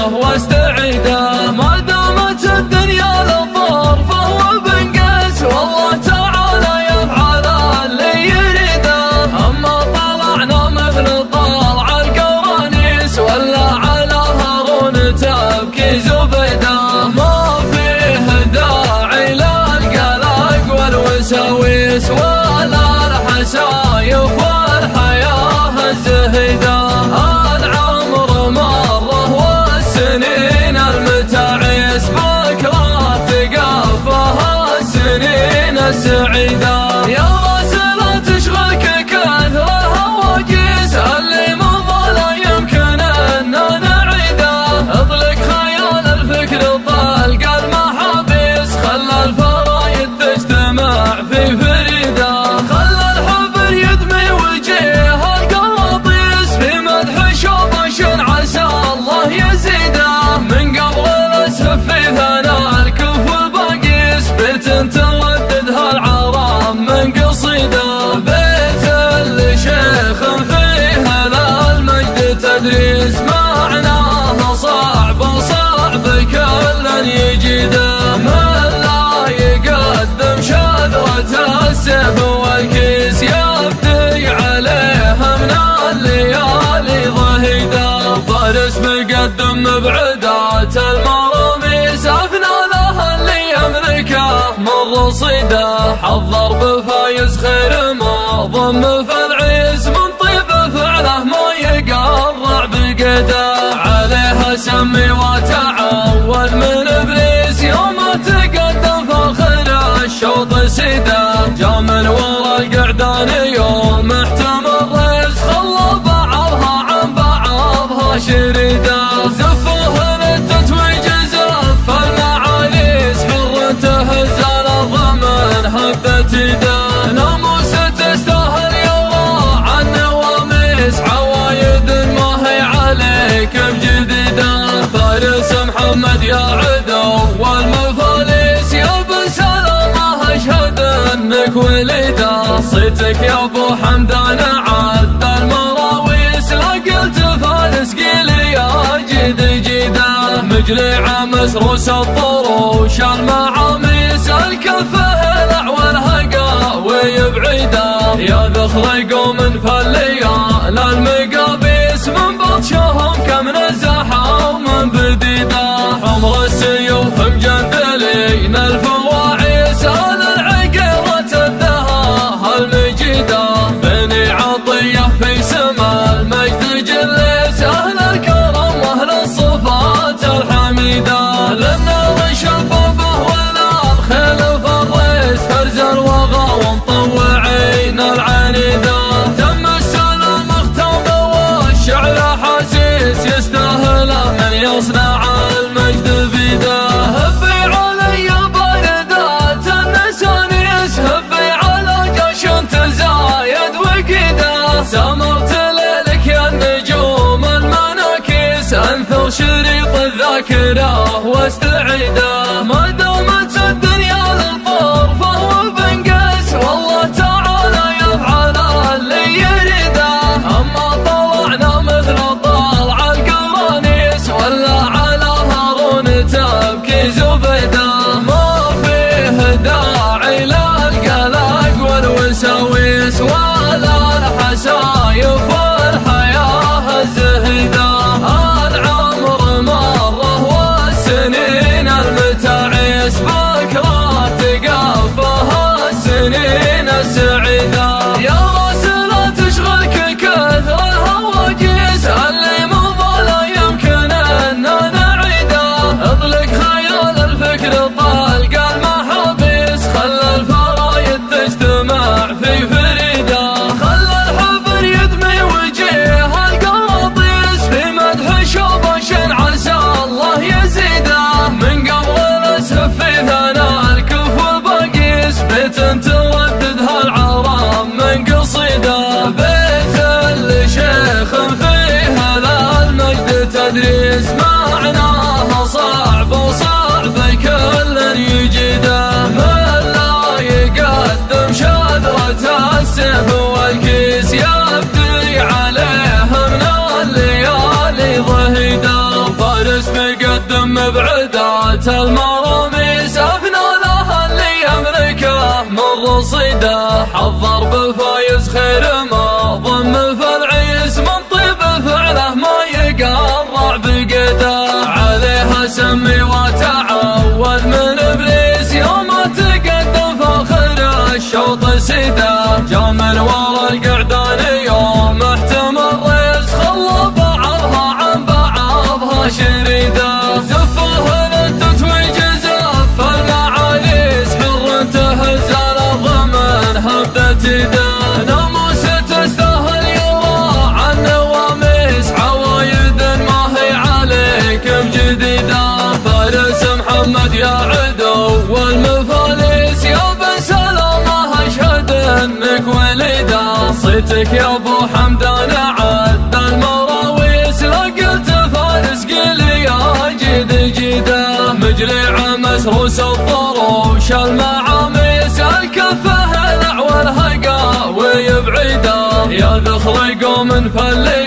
واستعيده. ما دامت الدنيا للطور فهو بنقاس، والله تعالى يفعل اللي يريده. اما طلعنا مثل طلع القوانيس ولا على هارون تبكي زبيده. ما فيه داعي للقلق والوساويس ولا الحسايف والحياه الزهيده. العمر مره والسنين المتعيس بكره تقفها السنين السعيده. يا راسل تشغلك كثره هواجيس، اللي مضى لا يمكن اننا نعيده. اطلق خيال الفكر طلق المحابيس، خلى الفرايد تجتمع في فريده. خلى الحبر يدمي وجيه القراطيس في مدح شوبش عسى الله يزيده. من قبل الاسهف في ثناء الكف والباقيس، بيت ترددها العرام من قصيده. بيت الشيخ فيه للمجد تدريس، معناه صعب صعب كل يجيده. من لا يقدم شذرة السيف والكيس، يبدي عليه من الليالي ضهيده. فارس مقدم مبعدات المراميس، أفنى له اللي يملكه من رصيده. حضر بفايز خير ما ضم فالعيس، من طيب فعله ما يقرع بقيده. عليها سمي وتعول من ابليس، يوم تقدم فخر الشوط سيده. جا من ورا القعدان يوم احتمل ريس، خلى بعضها عن بعضها شريده. زفوه للتتويج زف المعاليس، حر تهز الارض من هبت يده. ناموسه تستاهل يوضع عن نواميس، عوايد ما هي عليك بجديده. فارس محمد يا عدو والمفاليس، يا بن سلامه اشهد انك وليده. صيتك يا ابو حمدان عد المراويس، لا قلت فارس قيلي يا جيد جيده. مجلع مسروس الطروش المعاميس، الكفه الاعور هقاوي بعيده. يا ذخر قوم فالليال المقابيس، من بطشهم كم نزحوا من بديده. حمر السيوف مجندلين الفواعيس، العقيرة الدهاها المجيده. بني عطيه في سما المجد جليس، اهل الكرم واهل الصفات الحميده. للنار شبابه ولا الخيل فريس، فرز الوغى ومطوعين العنيده. تم السلام اختام والشعر حسيس، يستاهل من يصنع المجد بيده. هبي علي باردات النسانيس، هبي على جيش تزايد وقيده. سمرت ليلك يا النجوم المناكيس، انثر شريط الذاكره واستعيده. ما دامت الدنيا للطور فهو بنقاس، والله تعالى يفعل اللي يريده. اما طلعنا مثل طلع القوانيس ولا على هارون تبكي زبيده. ما فيه داعي للقلق والوساويس ولا الحسايف والحياه الزهيده. العمر مره والسنين المتعيس، بكره تقفها السنين السعيده. يا راسل تشغلك كثر الهواجيس، اللي مضى لا يمكن اننا نعيده. اطلق خيال الفكر طلق المحابيس، خلى الفرايد تجتمع في فريده. جامل ورا القعدان يوم احتمل ريس خلى بعضها عن بعضها شريده زفه للتتويج زف المعاليس حر تهز الارض من هبه يده ناموس تستاهل يرى عن نواميس عوايد ما هي عليك بجديده فارس محمد يا عدو والمفاليس يا بن سلامه اشهد انك وليده صيتك يا ابو حمدان عد المراويس لا قلت فارس قل يا جد جده مجلع مسروس الضروش المعاميس الكفه العوى الهقا ويبعده يا ذخر قوم فلي